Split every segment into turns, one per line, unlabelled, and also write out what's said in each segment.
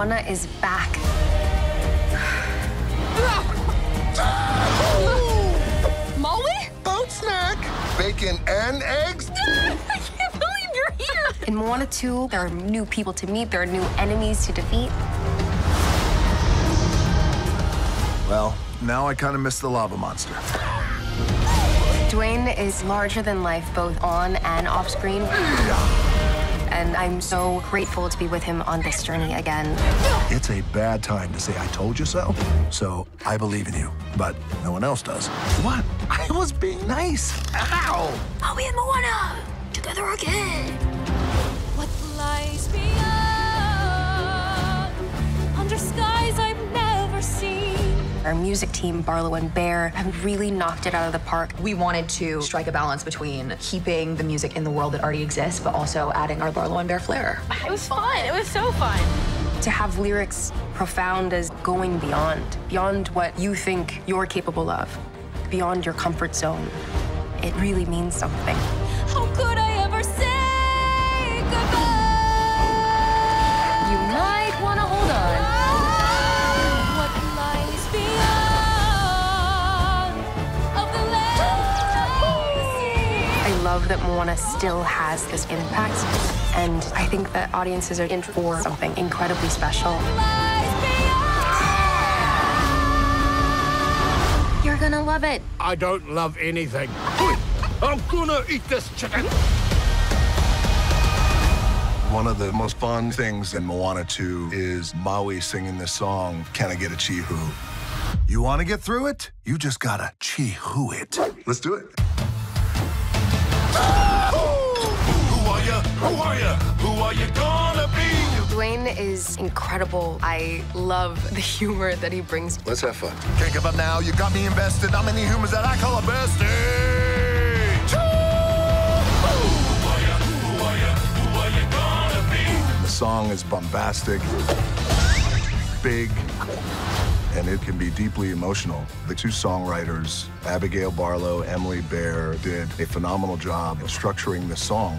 Moana is back.
Maui?
Boat snack! Bacon and eggs?
I can't believe you're here!
In Moana 2, there are new people to meet, there are new enemies to defeat.
Well, now I kind of miss the lava monster.
Dwayne is larger than life, both on and off screen. And I'm so grateful to be with him on this journey again.
It's a bad time to say I told you so. So I believe in you, but no one else does. What? I was being nice. Ow!
Maui and Moana, together again. What lies beyond, under skies I've never seen.
Our music team, Barlow and Bear, have really knocked it out of the park.
We wanted to strike a balance between keeping the music in the world that already exists, but also adding our Barlow and Bear flair.
It was fun. It was so fun.
To have lyrics profound as going beyond what you think you're capable of, beyond your comfort zone, it really means something.
How could I ever say goodbye?
You might want to hold on.
What lies beyond of the legacy?
I love that Moana still has this impact, and I think that audiences are in for something incredibly special. You're gonna love it.
I don't love anything. I'm gonna eat this chicken.
One of the most fun things in Moana 2 is Maui singing this song, Can I Get a Chi-Hu? You want to get through it? You just gotta Chi-Hu it. Let's do it. Who are you? Who are you? Who are you gonna be?
Dwayne is incredible. I love the humor that he brings.
Let's have fun. Can't give up now. You got me invested. I'm in the humans that I call a bestie. The song is bombastic, big, and it can be deeply emotional. The two songwriters, Abigail Barlow, Emily Bear, did a phenomenal job of structuring the song.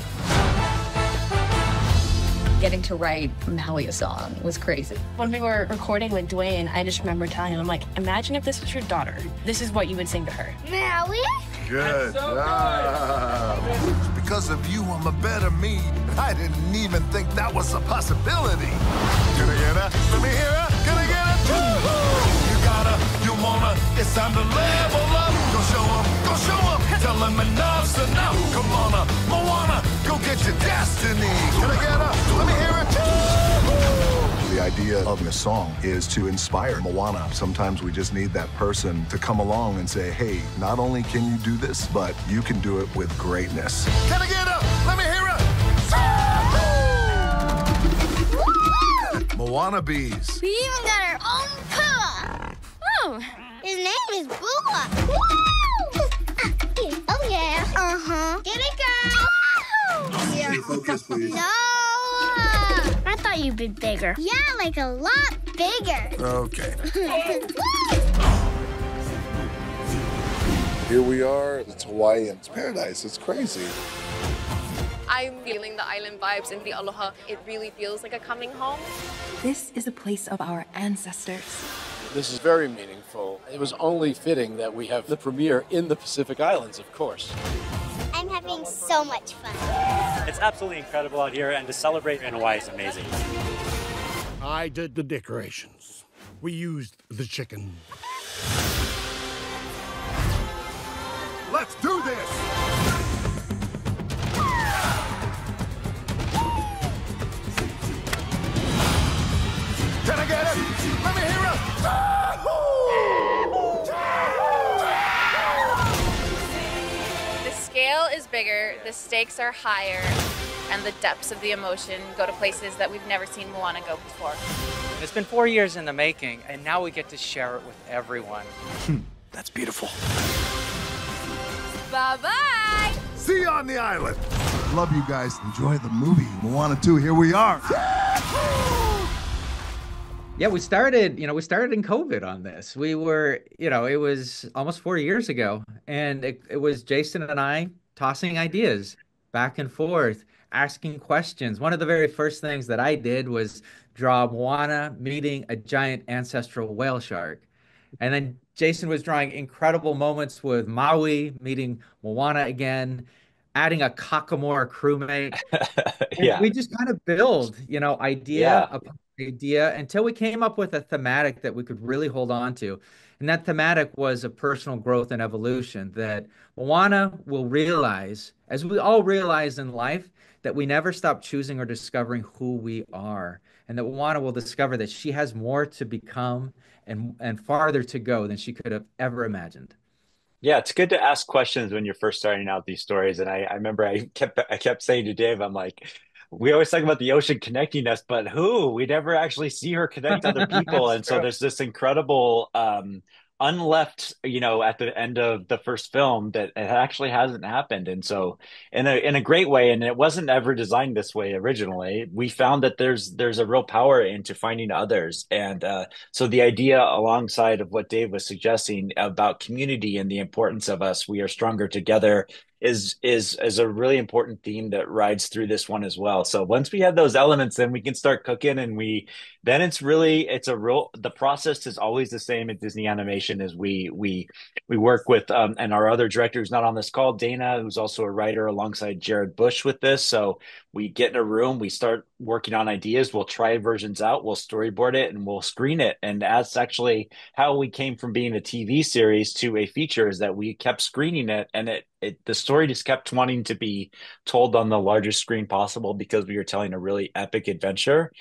Getting to write Maui a song was crazy.
When we were recording with Dwayne, I just remember telling him, I'm like, imagine if this was your daughter. This is what you would sing to her.
Maui?
Good job. Because of you, I'm a better me. I didn't even think that was a possibility. Can I get a? Let me hear it. Can I get a? You gotta, you wanna. It's time to level up. Go show 'em, go show 'em. Tell 'em enough's enough. Come on, Moana, go get your destiny. Can I get a? Let me hear it. The idea of this song is to inspire Moana. Sometimes we just need that person to come along and say, hey, not only can you do this, but you can do it with greatness. Can I get a? Let me hear it. Moana bees.
We even got our own pua. Oh, his name is Bua. Oh, yeah. Uh-huh. Get it, girl. Yeah.
Focus, please.
No. I thought you'd be bigger. Yeah, like a lot bigger.
Okay. Here we are. It's Hawaii. It's paradise. It's crazy.
I'm feeling the island vibes and the aloha. It really feels like a coming home.
This is a place of our ancestors.
This is very meaningful. It was only fitting that we have the premiere in the Pacific Islands, of course.
I'm having so much fun.
It's absolutely incredible out here, and to celebrate in Hawaii is amazing.
I did the decorations. We used the chicken.
Let's do this! Can I get it? Let me hear it!
The scale is bigger, the stakes are higher, and the depths of the emotion go to places that we've never seen Moana go before.
It's been 4 years in the making, and now we get to share it with everyone.
That's beautiful.
Bye-bye!
See you on the island. Love you guys. Enjoy the movie. Moana 2, here we are.
Yeah, we started in COVID on this. We were, it was almost 4 years ago, and it was Jason and I tossing ideas back and forth, asking questions. One of the very first things that I did was draw Moana meeting a giant ancestral whale shark. And then Jason was drawing incredible moments with Maui meeting Moana again, adding a Kakamora crewmate. And
Yeah.
we just kind of build, idea
Yeah.
upon idea until we came up with a thematic that we could really hold on to. And that thematic was a personal growth and evolution that Moana will realize, as we all realize in life, that we never stop choosing or discovering who we are. And that Moana will discover that she has more to become and farther to go than she could have ever imagined.
Yeah, it's good to ask questions when you're first starting out these stories. And I remember I kept saying to Dave, I'm like, we always talk about the ocean connecting us, but who? We never actually see her connect to other people.
That's
And so
true.
there's this incredible unleft, at the end of the first film that it actually hasn't happened. And so in a great way, and it wasn't ever designed this way originally, we found that there's a real power into finding others. And so the idea alongside of what Dave was suggesting about community and the importance of us, we are stronger together is a really important theme that rides through this one as well. So once we have those elements, then we can start cooking, and then the process is always the same at Disney Animation as we work with and our other director who's not on this call, Dana, who's also a writer alongside Jared Bush with this. So we get in a room, we start working on ideas, we'll try versions out, we'll storyboard it, and we'll screen it. And that's actually how we came from being a TV series to a feature, is that we kept screening it, and the story just kept wanting to be told on the largest screen possible because we were telling a really epic adventure.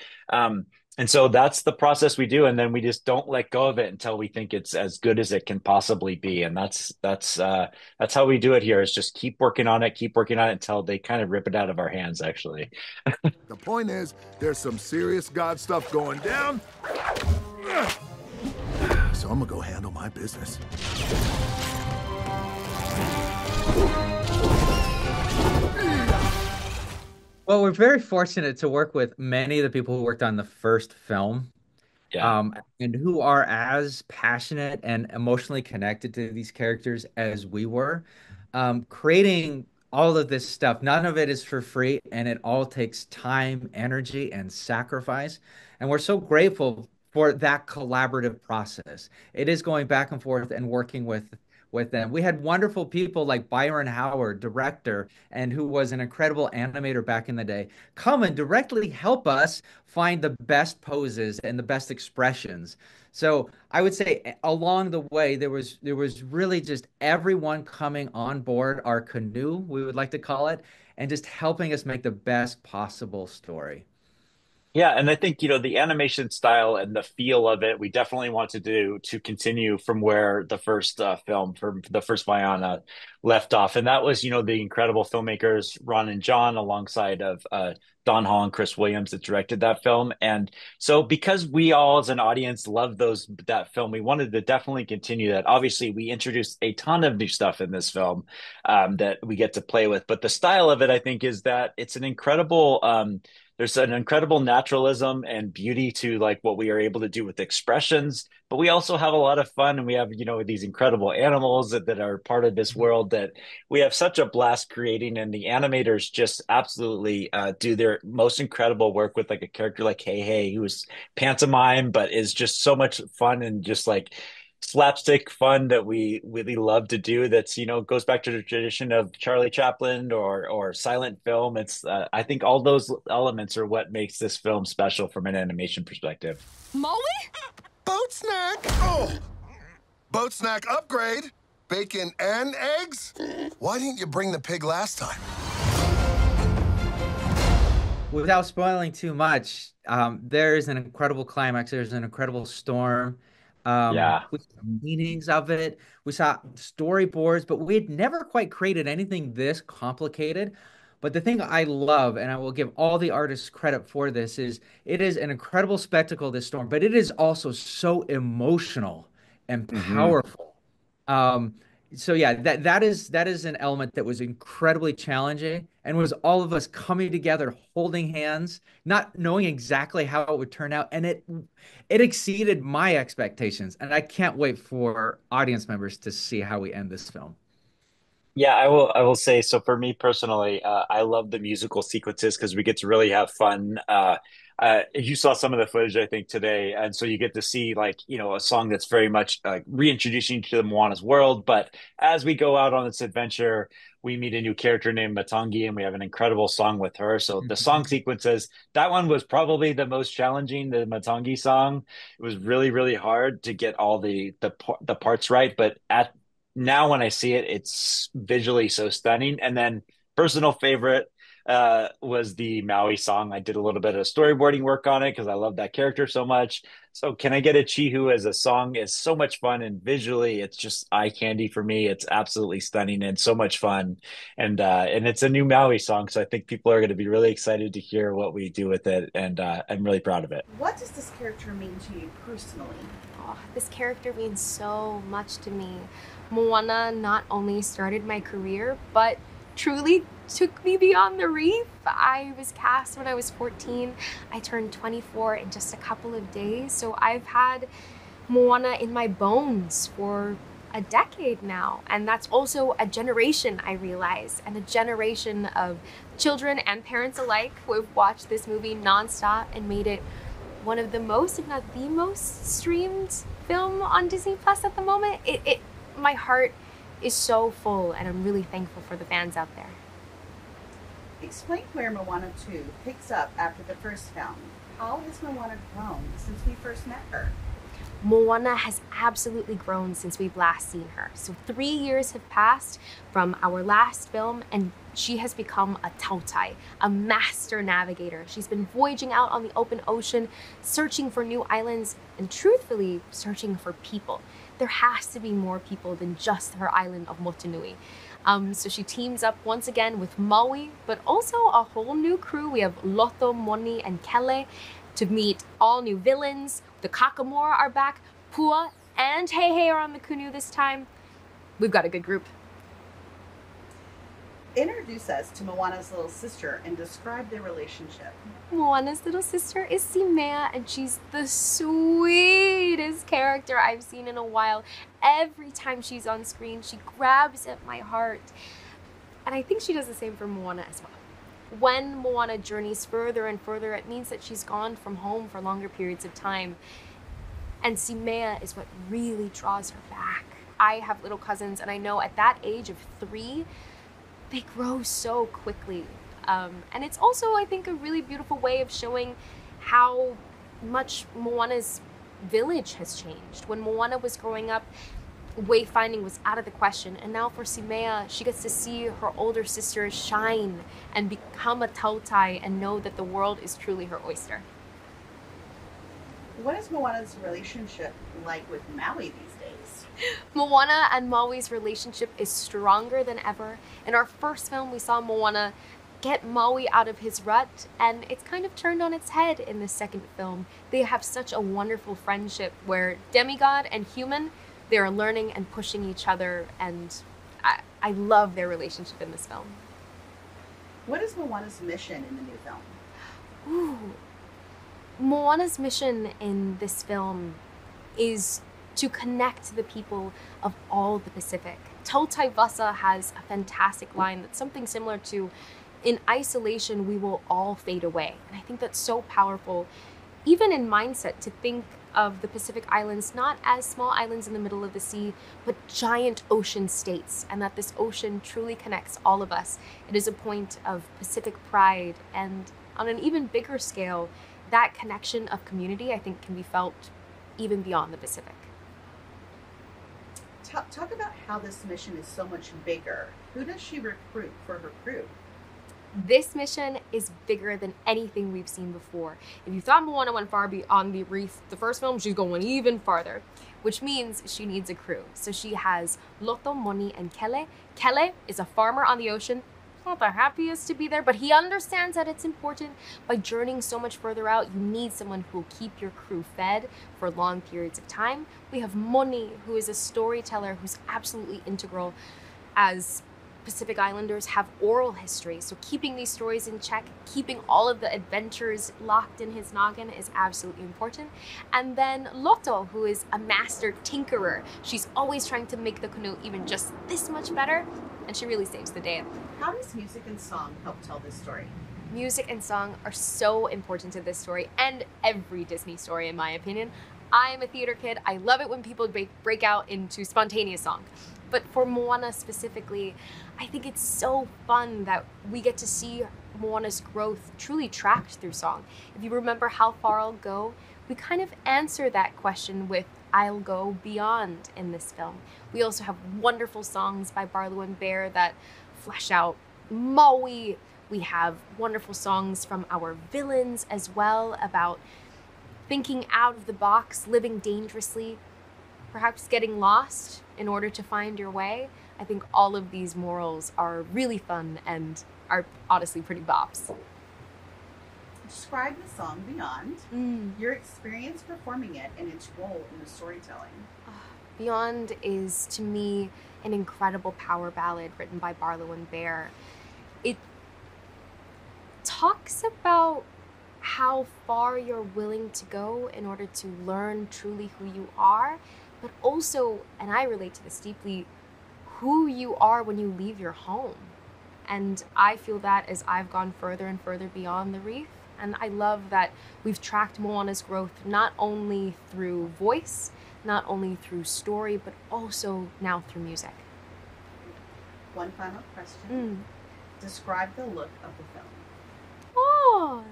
And so that's the process we do, and then we just don't let go of it until we think it's as good as it can possibly be. And that's how we do it here, is just keep working on it until they kind of rip it out of our hands, actually.
The point is, there's some serious God stuff going down. So I'm gonna go handle my business.
Well, we're very fortunate to work with many of the people who worked on the first film,
Yeah.
and who are as passionate and emotionally connected to these characters as we were. Creating all of this stuff, none of it is for free, and it all takes time, energy, and sacrifice. And we're so grateful for that collaborative process. It is going back and forth and working with them. We had wonderful people like Byron Howard, director, and who was an incredible animator back in the day, come and directly help us find the best poses and the best expressions. So I would say along the way there was really just everyone coming on board our canoe, we would like to call it, and just helping us make the best possible story.
Yeah, and I think, the animation style and the feel of it, we definitely want to continue from where the first film, from the first Moana, left off. And that was, the incredible filmmakers, Ron and John, alongside of Don Hall and Chris Williams, that directed that film. And so because we all as an audience loved that film, we wanted to definitely continue that. Obviously, we introduced a ton of new stuff in this film that we get to play with. But the style of it, I think, is that it's an incredible there's an incredible naturalism and beauty to like what we are able to do with expressions, but we also have a lot of fun, and we have, these incredible animals that are part of this world that we have such a blast creating. And the animators just absolutely do their most incredible work with like a character like Hey Hey, who is pantomime, but is just so much fun and just like slapstick fun that we really love to do. That's, goes back to the tradition of Charlie Chaplin or silent film. It's I think all those elements are what makes this film special from an animation perspective.
Maui?
Boat snack! Oh! Boat snack upgrade! Bacon and eggs? Why didn't you bring the pig last time?
Without spoiling too much, there's an incredible climax. There's an incredible storm.
Yeah.
We saw meanings of it. We saw storyboards, but we had never quite created anything this complicated. But the thing I love, and I will give all the artists credit for this, is it is an incredible spectacle, this storm, but it is also so emotional and
Hmm.
powerful. Um, so yeah, that is an element that was incredibly challenging and was all of us coming together, holding hands, not knowing exactly how it would turn out, and it exceeded my expectations, and I can't wait for audience members to see how we end this film.
Yeah, I will say so for me personally, I love the musical sequences because we get to really have fun. You saw some of the footage, I think, today, and so you get to see like, a song that's very much reintroducing you to the Moana's world. But as we go out on this adventure, we meet a new character named Matangi, and we have an incredible song with her. So the song sequences, that one was probably the most challenging, the Matangi song. It was really, really hard to get all the parts right, but at now when I see it, it's visually so stunning. And then personal favorite was the Maui song. I did a little bit of storyboarding work on it because I love that character so much. So Can I Get a Chihu as a song is so much fun, and visually it's just eye candy for me. It's absolutely stunning and so much fun. And it's a new Maui song, so I think people are going to be really excited to hear what we do with it, and I'm really proud of it.
What does this character mean to you personally?
Oh, this character means so much to me. Moana not only started my career, but truly took me beyond the reef. I was cast when I was 14. I turned 24 in just a couple of days. So I've had Moana in my bones for a decade now. And that's also a generation, I realize, and a generation of children and parents alike who have watched this movie nonstop and made it one of the most, if not the most, streamed film on Disney Plus at the moment. My heart is so full, and I'm really thankful for the fans out there.
Explain where Moana 2 picks up after the first film. How has Moana grown since we first met her?
Moana has absolutely grown since we've last seen her. So 3 years have passed from our last film, and she has become a tautai, a master navigator. She's been voyaging out on the open ocean, searching for new islands, and truthfully, searching for people. There has to be more people than just her island of Motunui. So she teams up once again with Maui, but also a whole new crew. We have Loto, Moni, and Kele to meet all new villains. The Kakamora are back, Pua and Heihei are on the canoe this time. We've got a good group.
Introduce us to Moana's little sister and describe their relationship.
Moana's little sister is Simea, and she's the sweetest character I've seen in a while. Every time she's on screen, she grabs at my heart. And I think she does the same for Moana as well. When Moana journeys further and further, it means that she's gone from home for longer periods of time. And Simea is what really draws her back. I have little cousins, and I know at that age of 3, they grow so quickly. And it's also, I think, a really beautiful way of showing how much Moana's village has changed. When Moana was growing up, wayfinding was out of the question, and now for Simea, she gets to see her older sister shine and become a tautai and know that the world is truly her oyster.
What is Moana's relationship like with Maui these days?
Moana and Maui's relationship is stronger than ever. In our first film, we saw Moana get Maui out of his rut, and it's kind of turned on its head in the second film. They have such a wonderful friendship where demigod and human, they are learning and pushing each other, and I love their relationship in this film.
What is Moana's mission in the new film?
Ooh. Moana's mission in this film is to connect the people of all the Pacific. Tautai Vasa has a fantastic line that's something similar to, in isolation, we will all fade away. And I think that's so powerful, even in mindset, to think of the Pacific Islands not as small islands in the middle of the sea, but giant ocean states, and that this ocean truly connects all of us. It is a point of Pacific pride, and on an even bigger scale, that connection of community, I think, can be felt even beyond the Pacific.
Talk about how this mission is so much bigger. Who does she recruit for her crew?
This mission is bigger than anything we've seen before. If you thought Moana went far beyond the reef, the first film, she's going even farther, which means she needs a crew. So she has Loto, Moni, and Kele. Kele is a farmer on the ocean. Not the happiest to be there, but he understands that it's important. By journeying so much further out, you need someone who will keep your crew fed for long periods of time. We have Moni, who is a storyteller who's absolutely integral, as Pacific Islanders have oral history. So keeping these stories in check, keeping all of the adventures locked in his noggin is absolutely important. And then Loto, who is a master tinkerer. She's always trying to make the canoe even just this much better. and she really saves the day.
How does music and song help tell this story?
Music and song are so important to this story and every Disney story, in my opinion. I am a theater kid. I love it when people break out into spontaneous song. But for Moana specifically, I think it's so fun that we get to see Moana's growth truly tracked through song. If you remember How Far I'll Go, we kind of answer that question with I'll Go Beyond in this film. We also have wonderful songs by Barlow and Bear that flesh out Maui. We have wonderful songs from our villains as well about thinking out of the box, living dangerously, perhaps getting lost in order to find your way. I think all of these morals are really fun and are honestly pretty bops.
Describe the song Beyond, your experience performing it, and its role in the storytelling.
Beyond is, to me, an incredible power ballad written by Barlow and Bear. It talks about how far you're willing to go in order to learn truly who you are, but also, and I relate to this deeply, who you are when you leave your home. And I feel that as I've gone further and further beyond the reef. And I love that we've tracked Moana's growth not only through voice, not only through story, but also now through music.
One final question. Describe the look of the film.
Oh,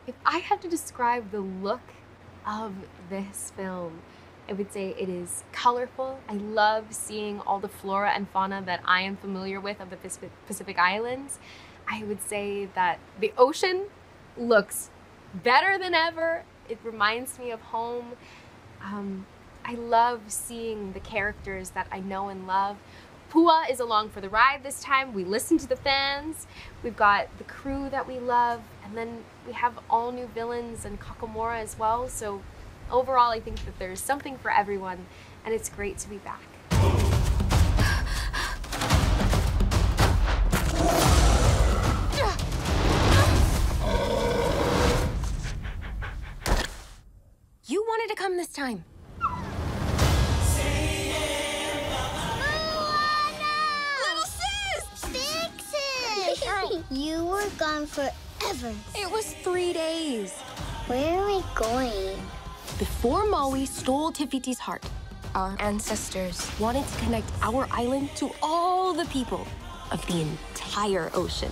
if I had to describe the look of this film, I would say it is colorful. I love seeing all the flora and fauna that I am familiar with of the Pacific Islands. I would say that the ocean looks better than ever. It reminds me of home. I love seeing the characters that I know and love. Pua is along for the ride this time. We listen to the fans. We've got the crew that we love. And then we have all new villains and Kakamora as well. So overall, I think that there's something for everyone. And it's great to be back.
You wanted to come this time.
You were gone forever.
It was 3 days.
Where are we going?
Before Maui stole Te Fiti's heart, our ancestors wanted to connect our island to all the people of the entire ocean.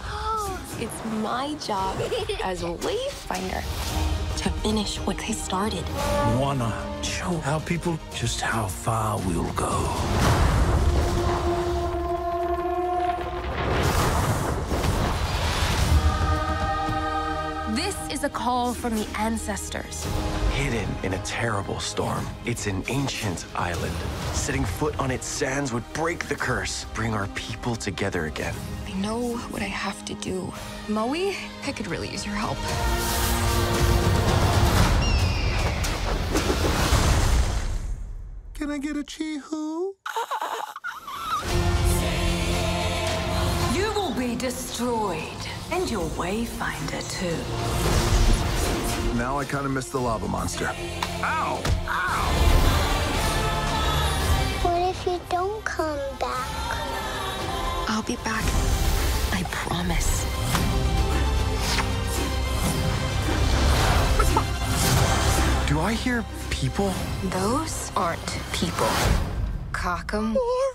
It's my job as a wayfinder to finish what they started.
Moana, show our people just how far we'll go.
This is a call from the ancestors.
Hidden in a terrible storm, it's an ancient island. Setting foot on its sands would break the curse, bring our people together again.
I know what I have to do. Maui, I could really use your help.
Can I get a chee-hoo?
You will be destroyed, and your wayfinder too.
Now I kind of miss the lava monster. Ow! Ow!
What if you don't come back?
I'll be back. I promise.
Do I hear people?
Those aren't people. Kakamora.